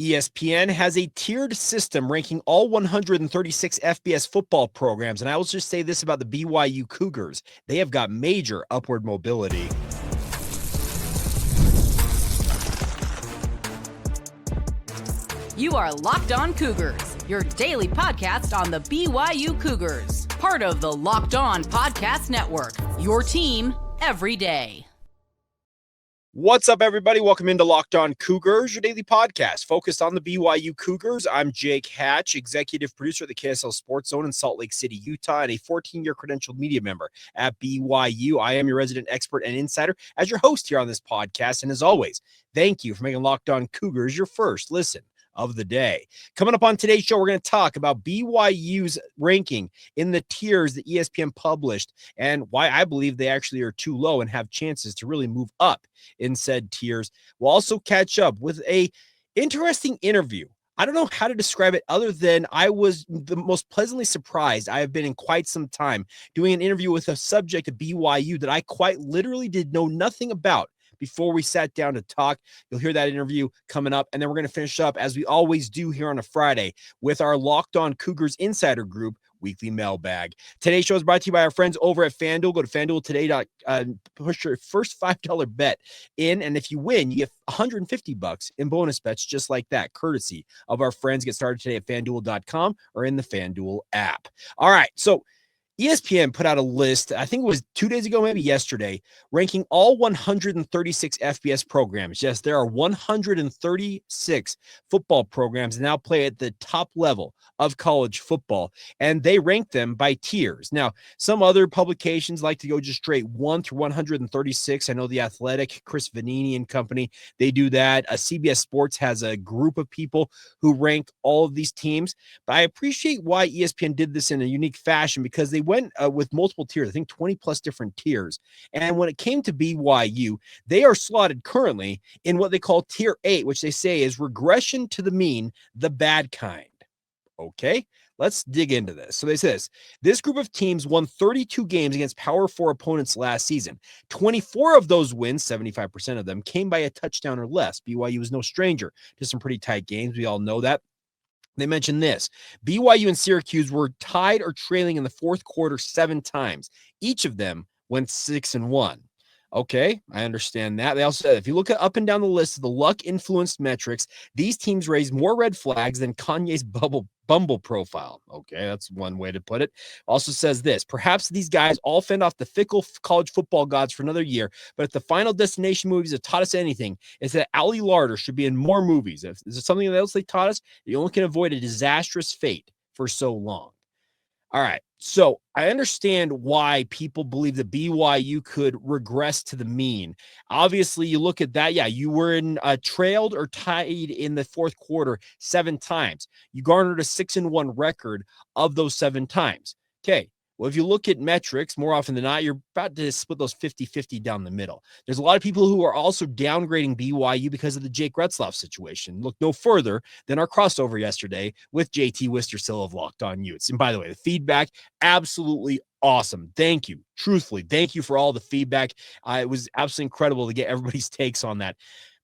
ESPN has a tiered system ranking all 136 FBS football programs, and I will just say this about the BYU Cougars. They have got major upward mobility. You are Locked On Cougars, your daily podcast on the BYU Cougars, part of the Locked On Podcast Network, your team every day. What's up, everybody? Welcome into Locked On Cougars, your daily podcast focused on the BYU Cougars. I'm Jake Hatch, executive producer at the KSL Sports Zone in Salt Lake City, Utah, and a 14-year credentialed media member at BYU. I am your resident expert and insider as your host here on this podcast. And as always, thank you for making Locked On Cougars your first listen of the day. Coming up on today's show, we're going to talk about BYU's ranking in the tiers that ESPN published and why I believe they actually are too low and have chances to really move up in said tiers. We'll also catch up with a interesting interview. I don't know how to describe it other than I was the most pleasantly surprised I have been in quite some time doing an interview with a subject of BYU that I quite literally did know nothing about before we sat down to talk. You'll hear that interview coming up, and then we're going to finish up, as we always do here on a Friday, with our Locked On Cougars Insider Group weekly mailbag. Today's show is brought to you by our friends over at FanDuel. Go to FanDuel today. Push your first $5 bet in, and if you win, you get $150 in bonus bets just like that, courtesy of our friends. Get started today at FanDuel.com or in the FanDuel app. All right, so ESPN put out a list, I think it was 2 days ago, maybe yesterday, ranking all 136 FBS programs. Yes, there are 136 football programs that now play at the top level of college football, and they rank them by tiers. Now, some other publications like to go just straight 1 through 136. I know The Athletic, Chris Vanini and company, they do that. CBS Sports has a group of people who rank all of these teams, but I appreciate why ESPN did this in a unique fashion because they went with multiple tiers, I think 20 plus different tiers. And when it came to BYU, they are slotted currently in what they call tier 8, which they say is regression to the mean, the bad kind. Okay, let's dig into this. So they say this group of teams won 32 games against Power 4 opponents last season. 24 of those wins, 75% of them, came by a touchdown or less. BYU was no stranger to some pretty tight games. We all know that. They mentioned this. BYU and Syracuse were tied or trailing in the fourth quarter 7 times. Each of them went 6-1. Okay, I understand that. They also said if you look at up and down the list of the luck-influenced metrics, these teams raised more red flags than Kanye's Bumble profile. Okay, that's one way to put it. Also says this, perhaps these guys all fend off the fickle college football gods for another year, but if the Final Destination movies have taught us anything, it's that Ali Larder should be in more movies. If there's something else they taught us, you only can avoid a disastrous fate for so long. All right, so I understand why people believe that BYU could regress to the mean. Obviously, you look at that. Yeah, you were trailed or tied in the fourth quarter 7 times. You garnered a 6-1 record of those 7 times. Okay, well, if you look at metrics, more often than not, you're about to split those 50-50 down the middle. There's a lot of people who are also downgrading BYU because of the Jake Retzloff situation. Look no further than our crossover yesterday with JT Wistersill of Locked On Utes. And by the way, the feedback, absolutely awesome. Thank you. Truthfully, thank you for all the feedback. It was absolutely incredible to get everybody's takes on that.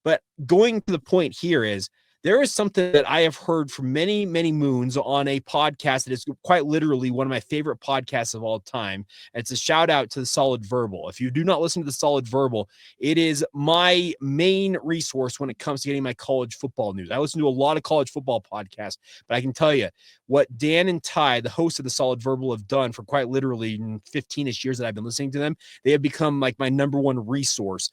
But going to the point here is, there is something that I have heard for many, many moons on a podcast that is quite literally one of my favorite podcasts of all time. It's a shout out to the Solid Verbal. If you do not listen to the Solid Verbal, it is my main resource when it comes to getting my college football news. I listen to a lot of college football podcasts, but I can tell you what Dan and Ty, the hosts of the Solid Verbal, have done for quite literally 15-ish years that I've been listening to them. They have become like my number one resource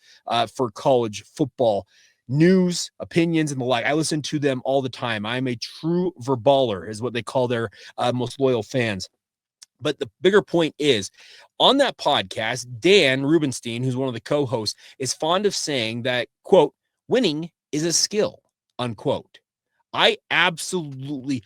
for college football news, opinions, and the like. I listen to them all the time. I'm a true verbaler, is what they call their most loyal fans. But the bigger point is, on that podcast, Dan Rubenstein, who's one of the co-hosts, is fond of saying that, quote, winning is a skill, unquote. I absolutely,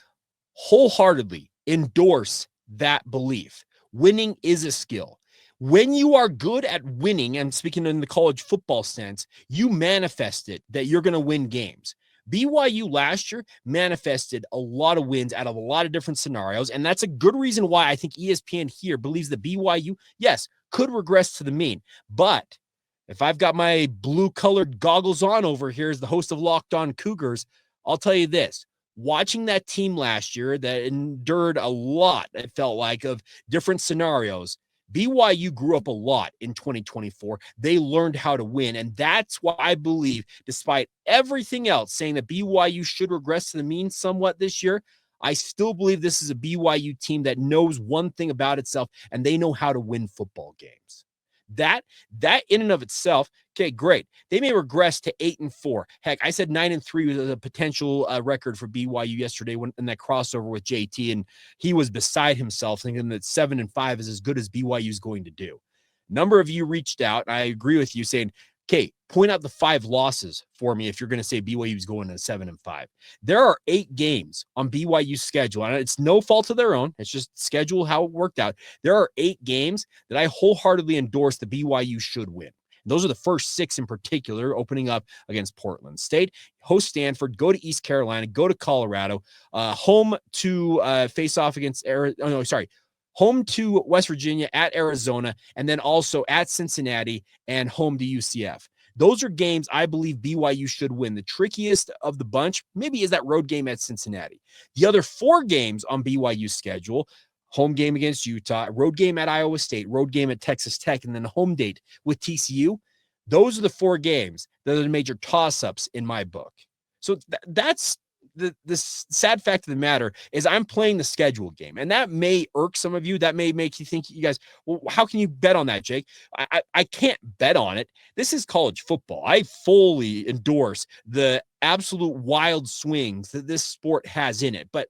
wholeheartedly endorse that belief. Winning is a skill. When you are good at winning, and speaking in the college football sense, you manifest it that you're going to win games. BYU last year manifested a lot of wins out of a lot of different scenarios, and that's a good reason why I think ESPN here believes that BYU, yes, could regress to the mean. But if I've got my blue-colored goggles on over here as the host of Locked On Cougars, I'll tell you this. Watching that team last year that endured a lot, it felt like, of different scenarios, BYU grew up a lot in 2024. They learned how to win. And that's why I believe, despite everything else saying that BYU should regress to the mean somewhat this year, I still believe this is a BYU team that knows one thing about itself, and they know how to win football games. That in and of itself, okay, great. They may regress to 8-4. Heck, I said 9-3 was a potential record for BYU yesterday in that crossover with JT, and he was beside himself, thinking that 7-5 is as good as BYU is going to do. Number of you reached out, and I agree with you, saying, okay, point out the 5 losses for me if you're going to say BYU is going to 7-5. There are 8 games on BYU's schedule, and it's no fault of their own. It's just schedule how it worked out. There are 8 games that I wholeheartedly endorse the BYU should win. Those are the first 6 in particular, opening up against Portland State, host Stanford, go to East Carolina, go to Colorado, home to face off against home to West Virginia, at Arizona, and then also at Cincinnati and home to UCF. Those are games I believe BYU should win. The trickiest of the bunch maybe is that road game at Cincinnati. The other 4 games on BYU's schedule, home game against Utah, road game at Iowa State, road game at Texas Tech, and then home date with TCU. Those are the 4 games that are the major toss-ups in my book. So that's the sad fact of the matter is I'm playing the schedule game, and that may irk some of you. That may make you think, you guys, well, how can you bet on that, Jake? I can't bet on it. This is college football. I fully endorse the absolute wild swings that this sport has in it, but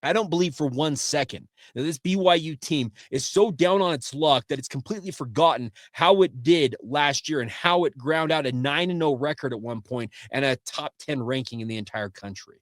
I don't believe for 1 second that this BYU team is so down on its luck that it's completely forgotten how it did last year and how it ground out a 9-0 record at one point and a top 10 ranking in the entire country.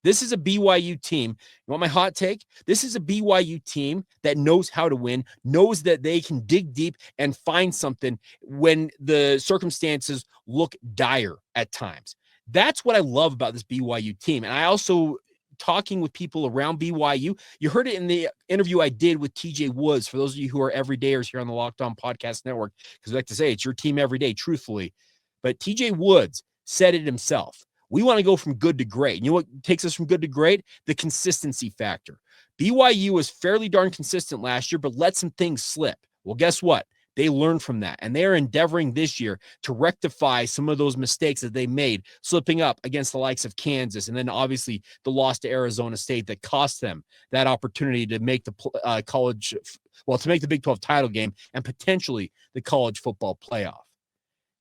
This is a BYU team. You want my hot take? This is a BYU team that knows how to win, knows that they can dig deep and find something when the circumstances look dire at times. That's what I love about this BYU team. And I also, talking with people around BYU, you heard it in the interview I did with TJ Woods, for those of you who are everydayers here on the Locked On Podcast Network, because I like to say it's your team every day, truthfully. But TJ Woods said it himself. We want to go from good to great. You know what takes us from good to great? The consistency factor. BYU was fairly darn consistent last year, but let some things slip. Well, guess what? They learned from that, and they are endeavoring this year to rectify some of those mistakes that they made, slipping up against the likes of Kansas, and then obviously the loss to Arizona State that cost them that opportunity to make the to make the Big 12 title game and potentially the college football playoff.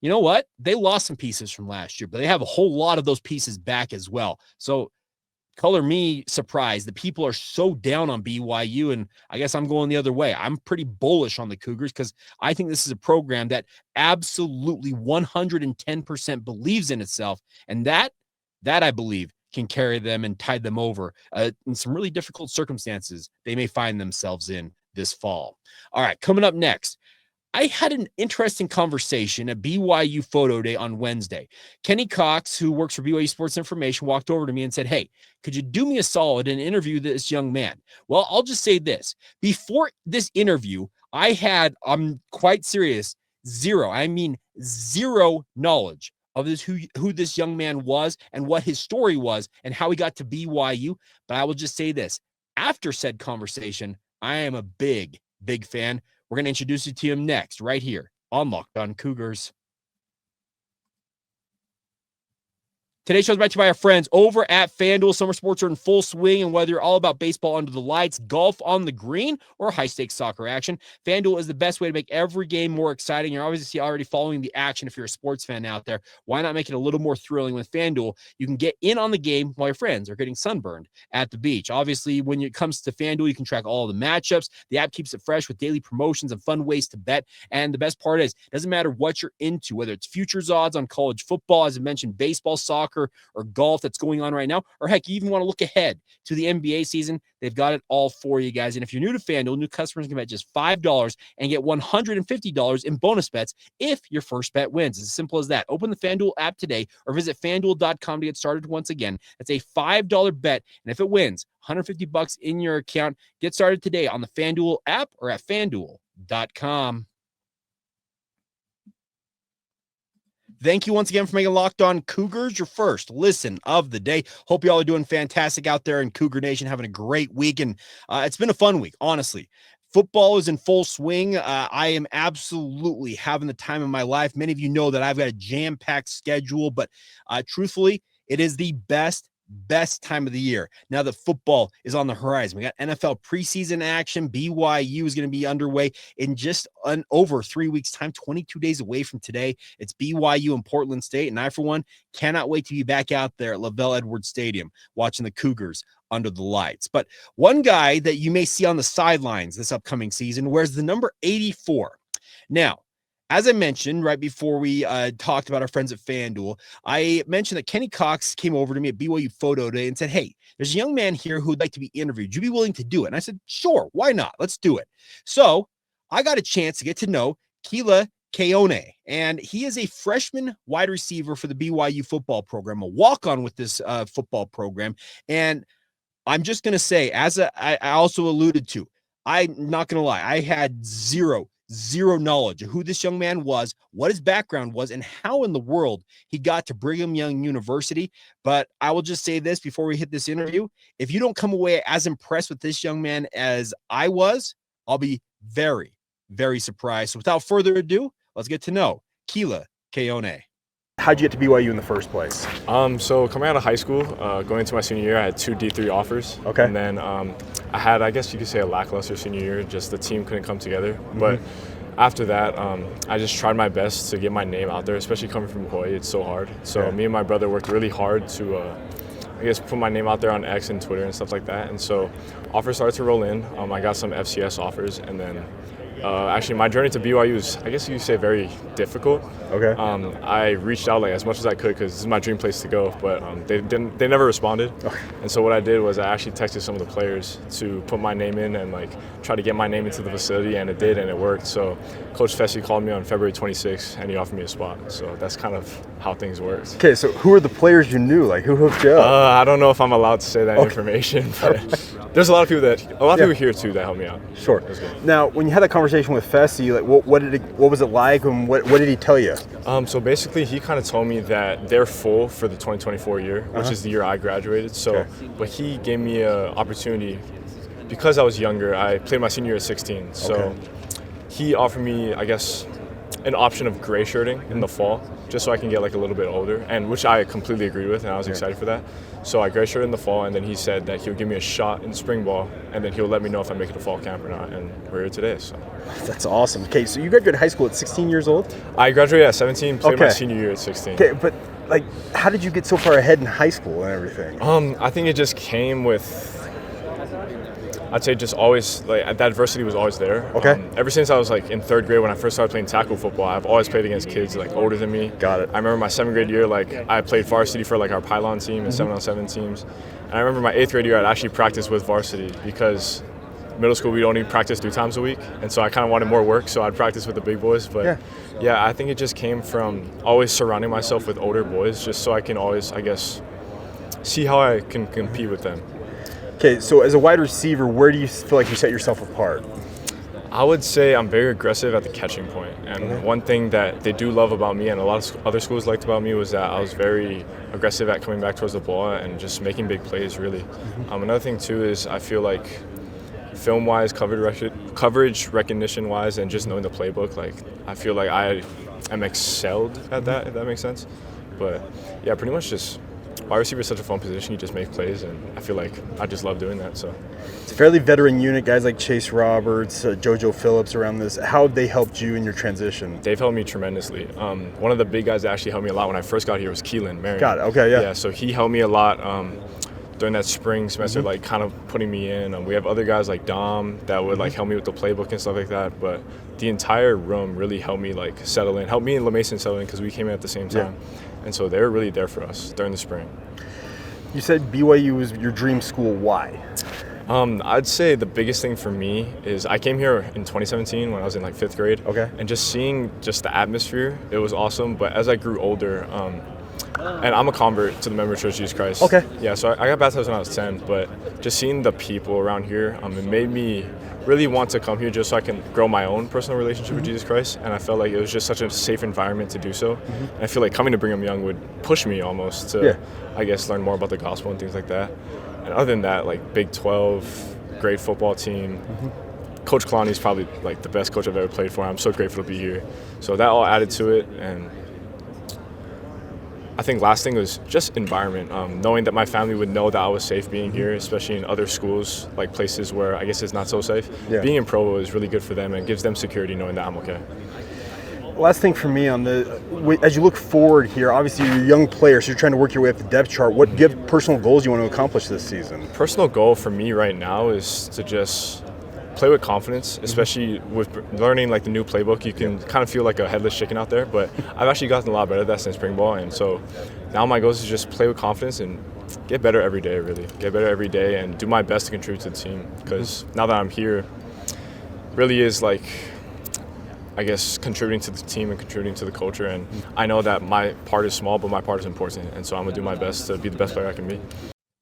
You know what? They lost some pieces from last year, but they have a whole lot of those pieces back as well. So color me surprised that people are so down on BYU, and I guess I'm going the other way. I'm pretty bullish on the Cougars because I think this is a program that absolutely 110% believes in itself, and that I believe can carry them and tide them over in some really difficult circumstances they may find themselves in this fall. All right, coming up next, I had an interesting conversation at BYU Photo Day on Wednesday. Kenny Cox, who works for BYU Sports Information, walked over to me and said, hey, could you do me a solid and interview this young man? Well, I'll just say this. Before this interview, I'm quite serious, zero knowledge of who this young man was and what his story was and how he got to BYU. But I will just say this. After said conversation, I am a big fan. We're going to introduce you to him next, right here on Locked On Cougars. Today's show is brought to you by our friends over at FanDuel. Summer sports are in full swing, and whether you're all about baseball under the lights, golf on the green, or high-stakes soccer action, FanDuel is the best way to make every game more exciting. You're obviously already following the action if you're a sports fan out there. Why not make it a little more thrilling with FanDuel? You can get in on the game while your friends are getting sunburned at the beach. Obviously, when it comes to FanDuel, you can track all the matchups. The app keeps it fresh with daily promotions and fun ways to bet. And the best part is, it doesn't matter what you're into, whether it's futures odds on college football, as I mentioned, baseball, soccer, or golf that's going on right now, or heck, you even want to look ahead to the NBA season, they've got it all for you guys. And if you're new to FanDuel, new customers can bet just $5 and get $150 in bonus bets if your first bet wins. It's as simple as that. Open the FanDuel app today or visit FanDuel.com to get started once again. That's a $5 bet, and if it wins, $150 in your account. Get started today on the FanDuel app or at FanDuel.com. Thank you once again for making Locked On Cougars your first listen of the day. Hope you all are doing fantastic out there in Cougar Nation, having a great week. And it's been a fun week, honestly. Football is in full swing. I am absolutely having the time of my life. Many of you know that I've got a jam-packed schedule, but truthfully, it is the best time of the year. Now that football is on the horizon, we got NFL preseason action. BYU is going to be underway in just over 3 weeks time, 22 days away from today. It's BYU and Portland State. And I, for one, cannot wait to be back out there at LaVell Edwards Stadium watching the Cougars under the lights. But one guy that you may see on the sidelines this upcoming season wears the number 84. Now, as I mentioned right before we talked about our friends at FanDuel, I mentioned that Kenny Cox came over to me at BYU Photo Day and said, hey, there's a young man here who'd like to be interviewed. Would you be willing to do it? And I said, sure, why not? Let's do it. So I got a chance to get to know Kila Keone, and he is a freshman wide receiver for the BYU football program, a walk-on with this football program. And I'm just going to say, as I also alluded to, I'm not going to lie, I had zero knowledge of who this young man was, what his background was, and how in the world he got to Brigham Young University. But I will just say this before we hit this interview. If you don't come away as impressed with this young man as I was, I'll be very, very surprised. So without further ado, let's get to know Kila Keone. How'd you get to BYU in the first place? So coming out of high school, going into my senior year, I had 2 D3 offers. Okay. And then I had, I guess you could say, a lackluster senior year. Just the team couldn't come together. Mm-hmm. But after that, I just tried my best to get my name out there, especially coming from Hawaii. It's so hard. So me and my brother worked really hard to, I guess, put my name out there on X and Twitter and stuff like that. And so offers started to roll in. I got some FCS offers, and then actually, my journey to BYU is, I guess you could say, very difficult. Okay. I reached out as much as I could because this is my dream place to go, but they never responded. Okay. And so what I did was I actually texted some of the players to put my name in and try to get my name into the facility, and it did, and it worked. So Coach Fessy called me on February 26th, and he offered me a spot. So that's kind of how things worked. Okay, so who are the players you knew? Who hooked you up? I don't know if I'm allowed to say that information, but there's a lot of people here too that helped me out. Sure. Now, when you had that conversation with Fessy, what was it like, and what did he tell you? So basically, he kind of told me that they're full for the 2024 year, which is the year I graduated. So, but he gave me an opportunity because I was younger. I played my senior year at 16, so he offered me, I guess, an option of gray shirting in the fall, just so I can get a little bit older, and which I completely agreed with, and I was excited for that. So I gray shirted in the fall, and then he said that he'll give me a shot in spring ball, and then he'll let me know if I make it to fall camp or not, and we're here today. So that's awesome. Okay, so you graduated high school at 16 years old? I graduated at 17, played my senior year at 16. Okay, but how did you get so far ahead in high school and everything? I think it just came with, I'd say, just always, that adversity was always there. Okay. Ever since I was in 3rd grade when I first started playing tackle football, I've always played against kids older than me. Got it. I remember my 7th grade year, I played varsity for our pylon team and 7-on-7 teams. And I remember my 8th grade year, I'd actually practice with varsity because middle school we'd only practice 3 times a week, and so I kind of wanted more work, so I'd practice with the big boys. But I think it just came from always surrounding myself with older boys, just so I can always, I guess, see how I can compete with them. Okay, so as a wide receiver, where do you feel like you set yourself apart? I would say I'm very aggressive at the catching point. And one thing that they do love about me and a lot of other schools liked about me was that I was very aggressive at coming back towards the ball and just making big plays, really. Another thing, too, is I feel like film-wise, coverage recognition-wise, and just knowing the playbook, I feel like I am excelled at that, if that makes sense. But, yeah, pretty much just wide receiver is such a fun position. You just make plays, and I feel like I just love doing that. So it's a fairly veteran unit, guys like Chase Roberts, JoJo Phillips around this. How have they helped you in your transition? They've helped me tremendously. One of the big guys that actually helped me a lot when I first got here was Keelan Marion. Got it. Okay, yeah. Yeah, so he helped me a lot during that spring semester, kind of putting me in. We have other guys like Dom that would help me with the playbook and stuff like that. But the entire room really helped me settle in, helped me and LeMason settle in because we came in at the same time. Yeah. And so they were really there for us during the spring. You said BYU was your dream school. Why? I'd say the biggest thing for me is I came here in 2017 when I was in 5th grade. Okay. And just seeing just the atmosphere, it was awesome. But as I grew older, And I'm a convert to the Member Church of Jesus Christ. Okay. Yeah, so I got baptized when I was 10, but just seeing the people around here, it made me really want to come here just so I can grow my own personal relationship with Jesus Christ. And I felt like it was just such a safe environment to do so. And I feel like coming to Brigham Young would push me almost to, I guess, learn more about the gospel and things like that. And other than that, like Big 12, great football team. Coach Kalani is probably like the best coach I've ever played for. I'm so grateful to be here. So that all added to it. And I think last thing was just environment, knowing that my family would know that I was safe being here, especially in other schools, like places where I guess it's not so safe. Being in Provo is really good for them and gives them security knowing that I'm okay. Last thing for me as you look forward here, obviously you're a young player, so you're trying to work your way up the depth chart. What personal goals you want to accomplish this season? Personal goal for me right now is to just play with confidence, especially with learning like the new playbook. You can kind of feel like a headless chicken out there, but I've actually gotten a lot better at that since spring ball. And so now my goal is to just play with confidence and get better every day, really. Get better every day and do my best to contribute to the team. Because now that I'm here, really is like, I guess, contributing to the team and contributing to the culture. And I know that my part is small, but my part is important. And so I'm going to do my best to be the best player I can be.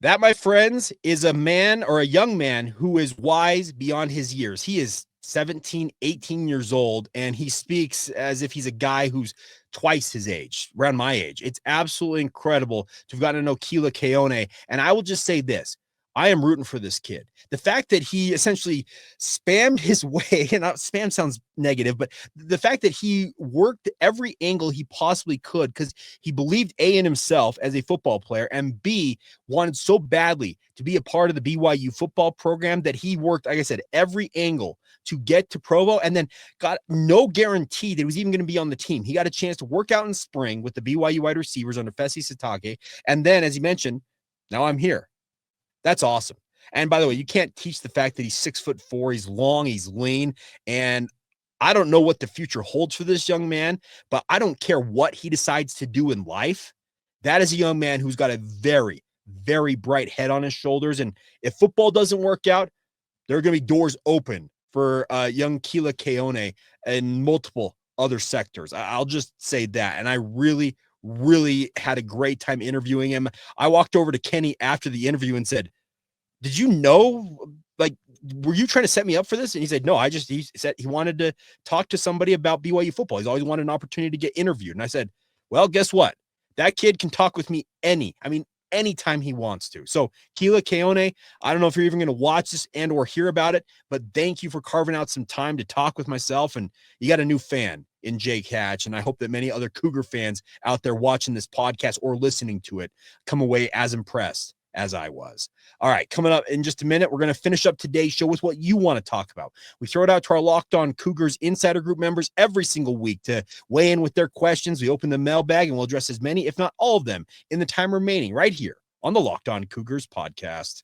That, my friends, is a man or a young man who is wise beyond his years. He is 17, 18 years old, and he speaks as if he's a guy who's twice his age, around my age. It's absolutely incredible to have gotten to know Kila Keone. And I will just say this. I am rooting for this kid. The fact that he essentially spammed his way, and spam sounds negative, but the fact that he worked every angle he possibly could because he believed A, in himself as a football player, and B, wanted so badly to be a part of the BYU football program that he worked, like I said, every angle to get to Provo, and then got no guarantee that he was even going to be on the team. He got a chance to work out in spring with the BYU wide receivers under Fesi Satake, and then, as he mentioned, now I'm here. That's awesome. And by the way, you can't teach the fact that he's 6'4", he's long, he's lean, and I don't know what the future holds for this young man, but I don't care what he decides to do in life. That is a young man who's got a very, very bright head on his shoulders. And if football doesn't work out, there are going to be doors open for young Kila Keone in multiple other sectors. I'll just say that. And I really had a great time interviewing him. I walked over to Kenny after the interview and said, did you know, like, were you trying to set me up for this? And he said, no, he said he wanted to talk to somebody about BYU football. He's always wanted an opportunity to get interviewed. And I said, well, guess what? That kid can talk with me anytime he wants to. So Kila Keone, I don't know if you're even going to watch this and or hear about it, but thank you for carving out some time to talk with myself. And you got a new fan in Jake Hatch. And I hope that many other Cougar fans out there watching this podcast or listening to it come away as impressed as I was. All right, coming up in just a minute, we're going to finish up today's show with what you want to talk about. We throw it out to our Locked On Cougars Insider Group members every single week to weigh in with their questions. We open the mailbag and we'll address as many, if not all of them, in the time remaining right here on the Locked On Cougars podcast.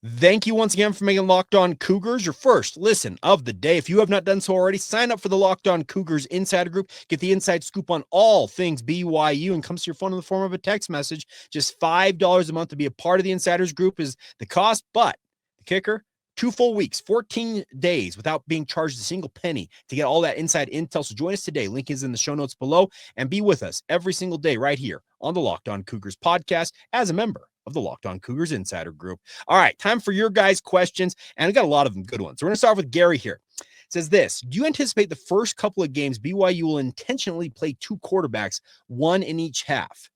Thank you once again for making Locked On Cougars your first listen of the day. If you have not done so already, sign up for the Locked On Cougars Insider Group. Get the inside scoop on all things BYU and comes to your phone in the form of a text message. Just $5 a month to be a part of the Insiders Group is the cost, but the kicker, 2 full weeks, 14 days without being charged a single penny to get all that inside intel. So join us today. Link is in the show notes below, and be with us every single day right here on the Locked On Cougars podcast as a member of the Locked On Cougars Insider Group. All right, time for your guys' questions, and I got a lot of them good ones. So we're going to start with Gary here. It says this: do you anticipate the first couple of games BYU will intentionally play 2 quarterbacks, 1 in each half?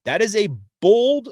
That is a bold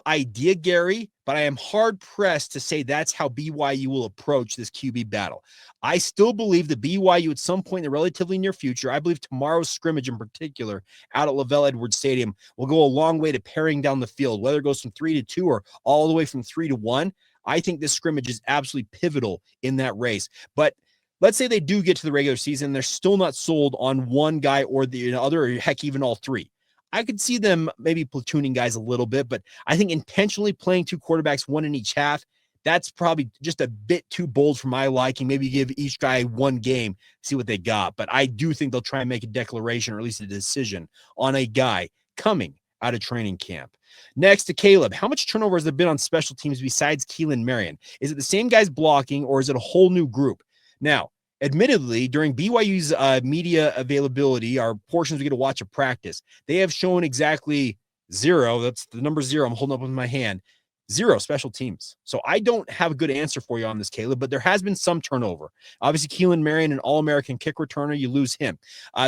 idea, Gary, but I am hard-pressed to say that's how BYU will approach this QB battle. I still believe that BYU at some point in the relatively near future, I believe tomorrow's scrimmage in particular out at Lavelle Edwards Stadium will go a long way to paring down the field, whether it goes from 3-2 or all the way from 3-1. I think this scrimmage is absolutely pivotal in that race. But let's say they do get to the regular season, they're still not sold on one guy or the other, or heck, even all three. I could see them maybe platooning guys a little bit, but I think intentionally playing 2 quarterbacks, 1 in each half, that's probably just a bit too bold for my liking. Maybe give each guy 1 game, see what they got. But I do think they'll try and make a declaration or at least a decision on a guy coming out of training camp. Next to Caleb, how much turnover has there been on special teams besides Keelan Marion? Is it the same guys blocking or is it a whole new group? Now, Admittedly, during BYU's media availability, our portions we get to watch a practice, they have shown exactly zero. That's the number zero I'm holding up with my hand. Zero special teams. So I don't have a good answer for you on this, Caleb, but there has been some turnover. Obviously, Keelan Marion, an All-American kick returner, you lose him.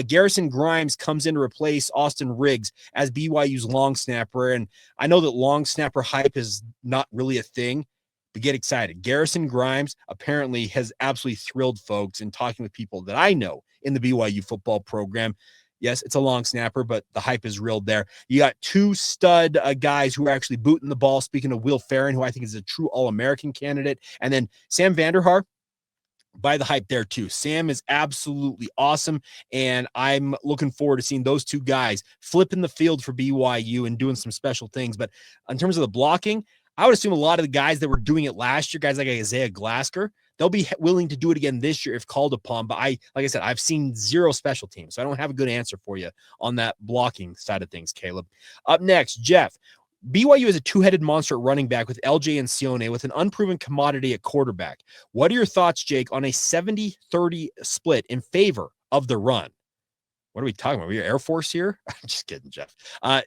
Garrison Grimes comes in to replace Austin Riggs as BYU's long snapper. And I know that long snapper hype is not really a thing, but get excited. Garrison Grimes apparently has absolutely thrilled folks in talking with people that I know in the BYU football program. Yes, it's a long snapper, but the hype is real there. You got two stud guys who are actually booting the ball. Speaking of Will Farron, who I think is a true All-American candidate. And then Sam Vanderhaar, by the hype there too. Sam is absolutely awesome, and I'm looking forward to seeing those two guys flipping the field for BYU and doing some special things. But in terms of the blocking, I would assume a lot of the guys that were doing it last year, guys like Isaiah Glasker, they'll be willing to do it again this year if called upon. But like I said, I've seen zero special teams, so I don't have a good answer for you on that blocking side of things, Caleb. Up next, Jeff. BYU is a two-headed monster at running back with LJ and Keone with an unproven commodity at quarterback. What are your thoughts, Jake, on a 70-30 split in favor of the run? What are we talking about? Are we Air Force here? I'm just kidding, Jeff.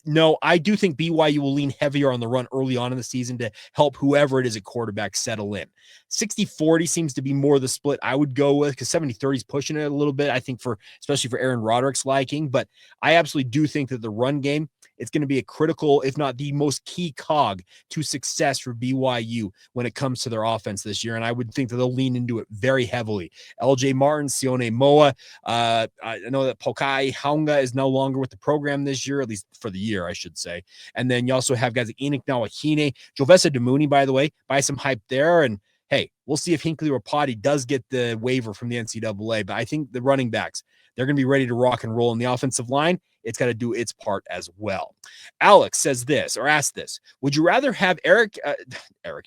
No, I do think BYU will lean heavier on the run early on in the season to help whoever it is at quarterback settle in. 60-40 seems to be more the split I would go with because 70-30 is pushing it a little bit, I think, especially for Aaron Roderick's liking. But I absolutely do think that the run game, it's going to be a critical, if not the most key cog to success for BYU when it comes to their offense this year. And I would think that they'll lean into it very heavily. LJ Martin, Sione Moa. I know that Pokai Haunga is no longer with the program this year, at least for the year, I should say. And then you also have guys like Enoch Nawahine, Jovesa Damuni, by the way, buy some hype there. And hey, we'll see if Hinckley Rapati does get the waiver from the NCAA. But I think the running backs, they're going to be ready to rock and roll. In the offensive line, it's got to do its part as well. Alex says this, or asked this: would you rather have Eric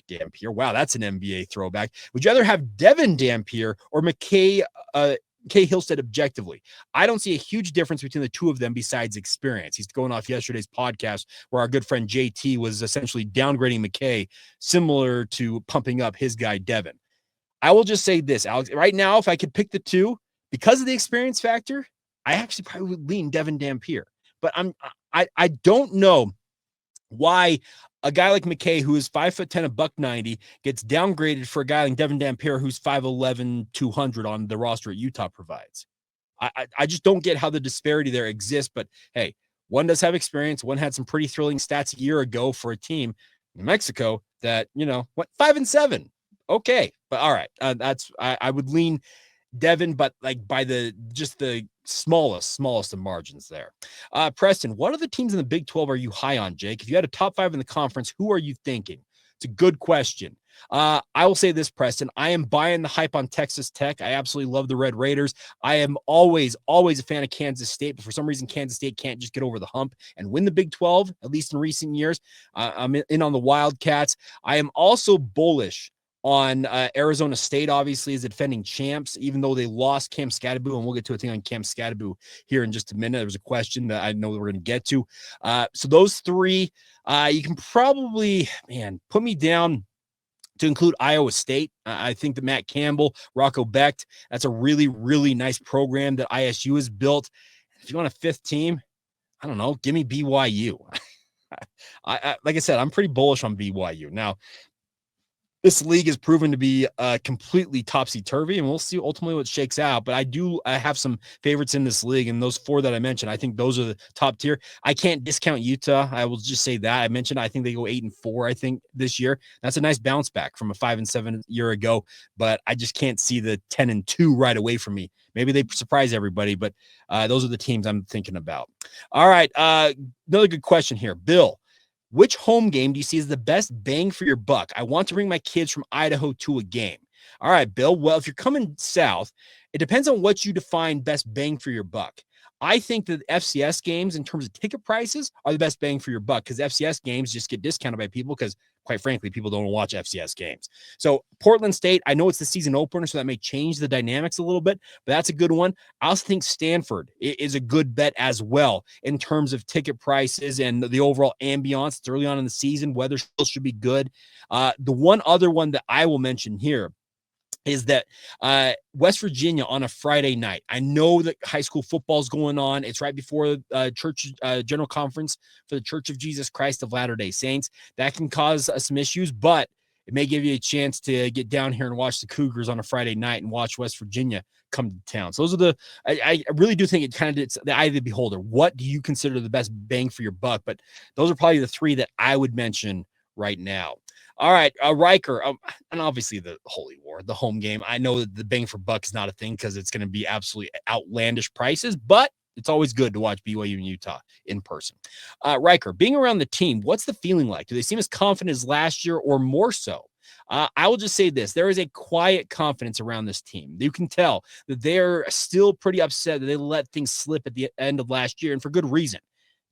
Dampier? Wow, that's an NBA throwback. Would you rather have Devin Dampier or McCae Hillstead objectively? I don't see a huge difference between the two of them besides experience. He's going off yesterday's podcast where our good friend JT was essentially downgrading McCae, similar to pumping up his guy Devin. I will just say this, Alex. Right now, if I could pick the two, because of the experience factor, I actually probably would lean Devin Dampier. But I don't know why a guy like McCae, who is 5'10", $190, gets downgraded for a guy like Devin Dampier, who's 5'11", 200 on the roster at Utah provides. I just don't get how the disparity there exists. But hey, one does have experience. One had some pretty thrilling stats a year ago for a team in Mexico that, went 5-7. Okay, but all right, I would lean Devin, but like by the smallest of margins there. Preston, what other teams in the Big 12 are you high on, Jake? If you had a top 5 in the conference, who are you thinking? It's a good question. I will say this, Preston. I am buying the hype on Texas Tech. I absolutely love the Red Raiders. I am always a fan of Kansas State, but for some reason, Kansas State can't just get over the hump and win the Big 12, at least in recent years. I'm in on the Wildcats. I am also bullish on Arizona State, obviously, as the defending champs, even though they lost Cam Scadaboo, and we'll get to a thing on Cam Scadaboo here in just a minute. There was a question that I know that we're going to get to. So those three, you can probably, put me down to include Iowa State. I think that Matt Campbell, Rocco Becht, that's a really, really nice program that ISU has built. If you want a fifth team, I don't know, give me BYU. Like I said, I'm pretty bullish on BYU. Now, this league has proven to be completely topsy-turvy, and we'll see ultimately what shakes out. But I have some favorites in this league, and those four that I mentioned, I think those are the top tier. I can't discount Utah. I will just say that. I think they go 8-4, I think, this year. That's a nice bounce back from a 5-7 year ago, but I just can't see the 10-2 right away from me. Maybe they surprise everybody, but those are the teams I'm thinking about. All right, another good question here. Bill, which home game do you see as the best bang for your buck? I want to bring my kids from Idaho to a game. All right, Bill. Well, if you're coming south, it depends on what you define best bang for your buck. I think that FCS games in terms of ticket prices are the best bang for your buck because FCS games just get discounted by people because, quite frankly, people don't watch FCS games. So Portland State, I know it's the season opener, so that may change the dynamics a little bit, but that's a good one. I also think Stanford is a good bet as well in terms of ticket prices and the overall ambiance. It's early on in the season. Weather still should be good. The one other one that I will mention here is that West Virginia on a Friday night. I know that high school football is going on. It's right before church general conference for the Church of Jesus Christ of Latter-day Saints. That can cause some issues, but it may give you a chance to get down here and watch the Cougars on a Friday night and watch West Virginia come to town. So those are I really do think it kind of, it's the eye of the beholder. What do you consider the best bang for your buck? But those are probably the three that I would mention right now. All right, Riker, and obviously the Holy War, the home game. I know that the bang for buck is not a thing because it's going to be absolutely outlandish prices, but it's always good to watch BYU and Utah in person. Riker, being around the team, what's the feeling like? Do they seem as confident as last year or more so? I will just say this. There is a quiet confidence around this team. You can tell that they're still pretty upset that they let things slip at the end of last year, and for good reason.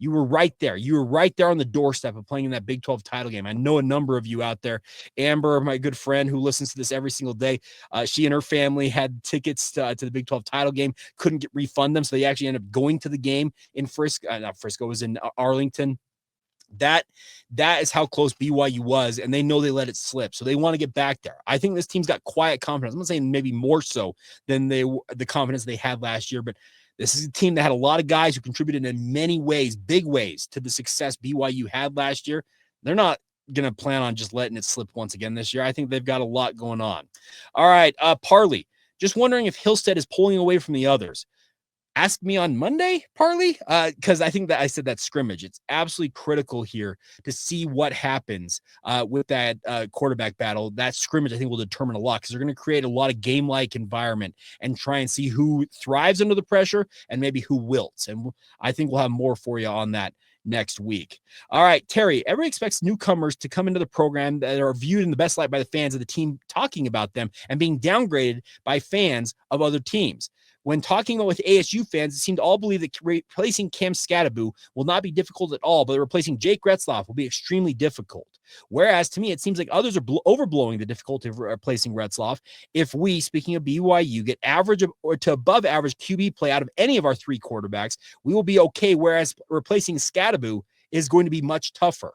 You were right there. You were right there on the doorstep of playing in that Big 12 title game. I know a number of you out there. Amber, my good friend who listens to this every single day, she and her family had tickets to the Big 12 title game, couldn't refund them, so they actually ended up going to the game in Frisco. Not Frisco, it was in Arlington. That is how close BYU was, and they know they let it slip, so they want to get back there. I think this team's got quiet confidence. I'm not saying maybe more so than the confidence they had last year, but this is a team that had a lot of guys who contributed in many ways, big ways, to the success BYU had last year. They're not going to plan on just letting it slip once again this year. I think they've got a lot going on. All right, Parley, just wondering if Hillstead is pulling away from the others. Ask me on Monday, Parley, because I think that I said that scrimmage. It's absolutely critical here to see what happens with that quarterback battle. That scrimmage, I think, will determine a lot because they're going to create a lot of game-like environment and try and see who thrives under the pressure and maybe who wilts. And I think we'll have more for you on that next week. All right, Terry, everybody expects newcomers to come into the program that are viewed in the best light by the fans of the team talking about them and being downgraded by fans of other teams. When talking with ASU fans, it seemed to all believe that replacing Cam Skattebo will not be difficult at all, but replacing Jake Retzloff will be extremely difficult. Whereas, to me, it seems like others are overblowing the difficulty of replacing Retzloff. If we, speaking of BYU, get average or to above average QB play out of any of our three quarterbacks, we will be okay, whereas replacing Skattebo is going to be much tougher.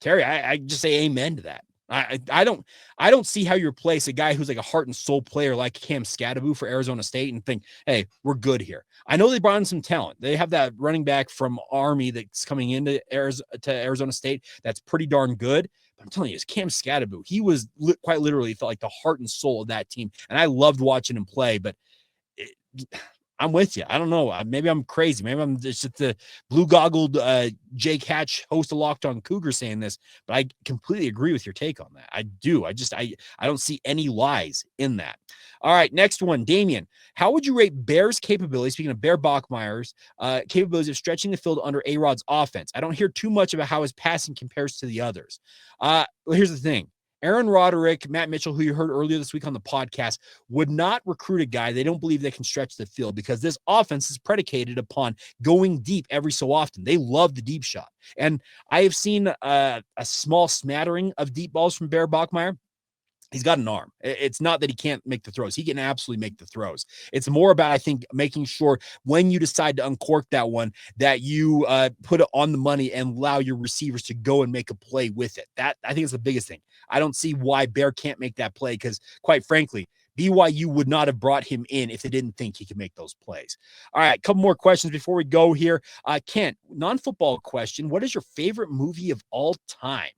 Terry, I just say amen to that. I don't see how you replace a guy who's like a heart and soul player like Cam Skattebo for Arizona State and think, hey, we're good here. I know they brought in some talent. They have that running back from Army that's coming into Arizona State that's pretty darn good. But I'm telling you, it's Cam Skattebo. He was quite literally felt like the heart and soul of that team, and I loved watching him play. But I'm with you. I don't know. Maybe I'm crazy. Maybe I'm just the blue-goggled Jake Hatch, host of Locked On Cougar, saying this, but I completely agree with your take on that. I do. I don't see any lies in that. All right, next one, Damian. How would you rate Bear's capability, speaking of Bear Bachmeier's capabilities of stretching the field under A-Rod's offense? I don't hear too much about how his passing compares to the others. Well, here's the thing. Aaron Roderick, Matt Mitchell, who you heard earlier this week on the podcast, would not recruit a guy they don't believe they can stretch the field because this offense is predicated upon going deep every so often. They love the deep shot. And I have seen a small smattering of deep balls from Bear Bachmeier. He's got an arm. It's not that he can't make the throws. He can absolutely make the throws. It's more about, I think, making sure when you decide to uncork that one, that you put it on the money and allow your receivers to go and make a play with it. That, I think, is the biggest thing. I don't see why Bear can't make that play because, quite frankly, BYU would not have brought him in if they didn't think he could make those plays. All right, a couple more questions before we go here. Kent, non-football question. What is your favorite movie of all time?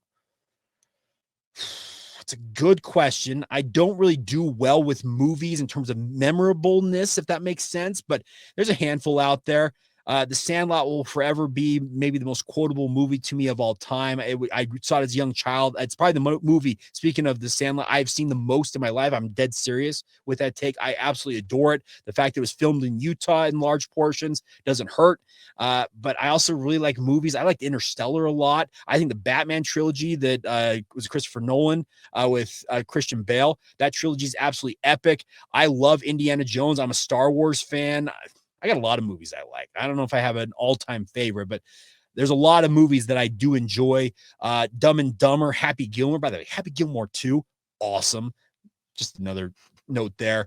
It's a good question. I don't really do well with movies in terms of memorableness, if that makes sense, but there's a handful out there. The Sandlot will forever be maybe the most quotable movie to me of all time. I saw it as a young child. It's probably the movie, speaking of the Sandlot, I've seen the most in my life. I'm dead serious with that take. I absolutely adore it. The fact that it was filmed in Utah in large portions doesn't hurt. But I also really like movies. I liked Interstellar a lot. I think the Batman trilogy that was Christopher Nolan with Christian Bale, that trilogy is absolutely epic. I love Indiana Jones. I'm a Star Wars fan. I got a lot of movies I like. I don't know if I have an all-time favorite, but there's a lot of movies that I do enjoy. Dumb and Dumber, Happy Gilmore. By the way, Happy Gilmore 2, awesome. Just another note there.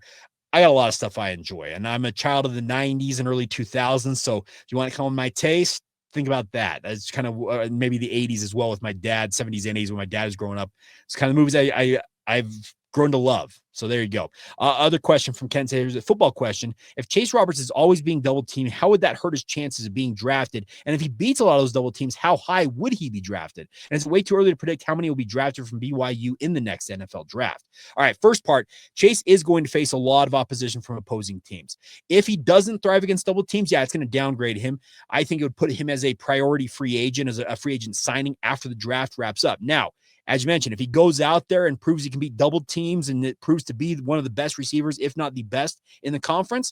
I got a lot of stuff I enjoy, and I'm a child of the 90s and early 2000s, so if you want to come on my taste, think about that. That's kind of maybe the 80s as well with my dad, 70s and 80s when my dad was growing up. It's kind of movies I've grown to love. So there you go. Other question from Ken Sayers, a football question. If Chase Roberts is always being double teamed, how would that hurt his chances of being drafted? And if he beats a lot of those double teams, how high would he be drafted? And it's way too early to predict how many will be drafted from BYU in the next NFL draft. All right, first part, Chase is going to face a lot of opposition from opposing teams. If he doesn't thrive against double teams, yeah, it's going to downgrade him. I think it would put him as a priority free agent, as a free agent signing after the draft wraps up. Now, as you mentioned, if he goes out there and proves he can beat double teams and it proves to be one of the best receivers, if not the best in the conference,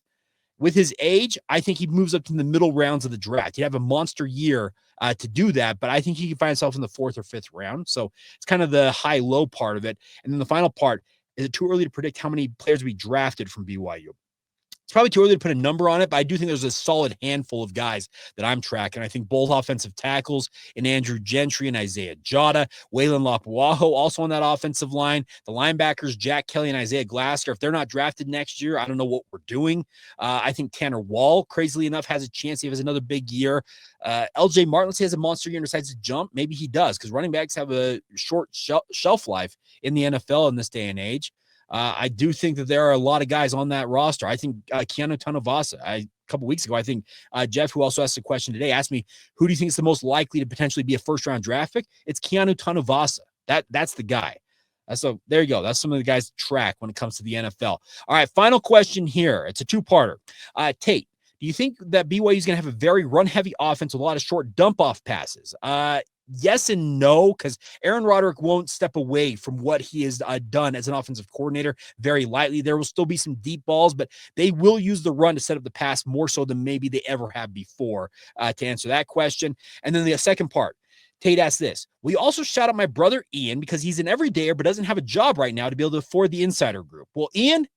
with his age, I think he moves up to the middle rounds of the draft. He'd have a monster year to do that, but I think he can find himself in the 4th or 5th round. So it's kind of the high-low part of it. And then the final part, is it too early to predict how many players will be drafted from BYU? It's probably too early to put a number on it, but I do think there's a solid handful of guys that I'm tracking. I think both offensive tackles in Andrew Gentry and Isaiah Jota, Waylon Lapuaho also on that offensive line. The linebackers, Jack Kelly and Isaiah Glasser, if they're not drafted next year, I don't know what we're doing. I think Tanner Wall, crazily enough, has a chance. He has another big year. LJ Martin, let's say, has a monster year and decides to jump. Maybe he does, because running backs have a short shelf life in the NFL in this day and age. I do think that there are a lot of guys on that roster. I think Keanu Tanuvasa, a couple weeks ago, I think Jeff, who also asked a question today, asked me, who do you think is the most likely to potentially be a first-round draft pick? It's Keanu Tanuvasa. That's the guy. So there you go. That's some of the guys to track when it comes to the NFL. All right, final question here. It's a two-parter. Tate, do you think that BYU is going to have a very run-heavy offense with a lot of short dump-off passes? Yes and no, because Aaron Roderick won't step away from what he has done as an offensive coordinator very lightly. There will still be some deep balls, but they will use the run to set up the pass more so than maybe they ever have before, to answer that question. And then the second part, Tate asked this. We also shout out my brother Ian because he's an everydayer but doesn't have a job right now to be able to afford the insider group. Well, Ian,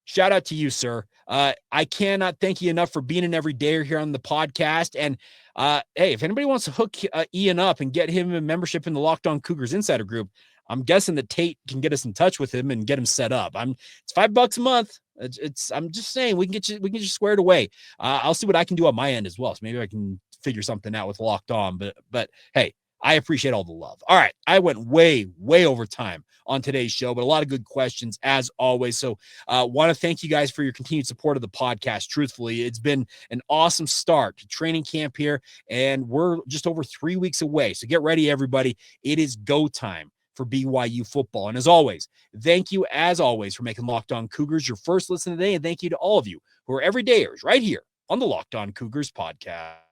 shout out to you, sir. I cannot thank you enough for being an everydayer here on the podcast. And hey, if anybody wants to hook Ian up and get him a membership in the Locked On Cougars Insider Group, I'm guessing that Tate can get us in touch with him and get him set up. It's $5 a month. I'm just saying we can get you squared away. I'll see what I can do on my end as well. So maybe I can figure something out with Locked On. But hey, I appreciate all the love. All right. I went way over time on today's show, but a lot of good questions as always. So want to thank you guys for your continued support of the podcast. Truthfully, it's been an awesome start to training camp here, and we're just over 3 weeks away. So get ready, everybody. It is go time for BYU football. And as always, thank you as always for making Locked On Cougars your first listen today. And thank you to all of you who are everydayers right here on the Locked On Cougars podcast.